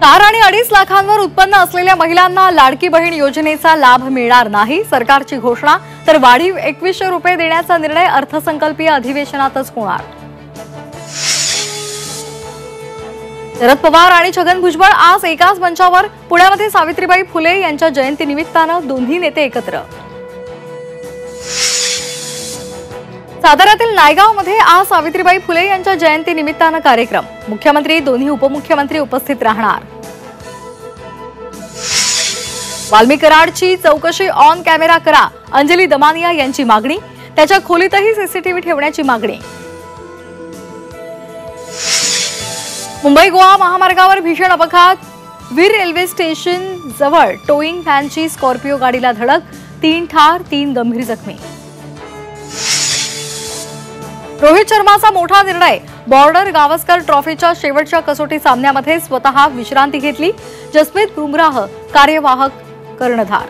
Car आणि 2.5 लाखांवर उत्पन्न असलेल्या महिलांना लाडकी बहीण योजनेचा लाभ मिळणार नाही, सरकारची घोषणा। तर वाढीव 2100 रुपये देण्याचा निर्णय अर्थसंकल्पीय अधिवेशनातच होणार। शरद पवार आणि छगन भुजबळ आज एकाच मंचावर। पुण्यामध्ये सावित्रीबाई फुले यांच्या जयंतीनिमित्तानं दोन्ही नेते एकत्र। साताऱ्यातील नायगावमध्ये आज सावित्रीबाई फुले यांच्या जयंतीनिमित्तानं कार्यक्रम। मुख्यमंत्री, दोन्ही उपमुख्यमंत्री उपस्थित राहणार। वाल्मी कराडची चौकशी ऑन कॅमेरा करा, अंजली दमानिया यांची मागणी। त्याच्या खोलीतही सीसीटीव्ही ठेवण्याची मागणी। मुंबई गोवा महामार्गावर भीषण अपघात, वीर रेल्वे स्टेशन जवळ टोईंग व्हॅनची स्कॉर्पिओ गाडीला धडक, 3 ठार 3 गंभीर जखमी। रोहित शर्माचा मोठा निर्णय, बॉर्डर गावस्कर ट्रॉफीच्या शेवटच्या कसोटी सामन्यामध्ये स्वतः विश्रांती घेतली। जसप्रीत बुमराह कार्यवाहक कर्णधार।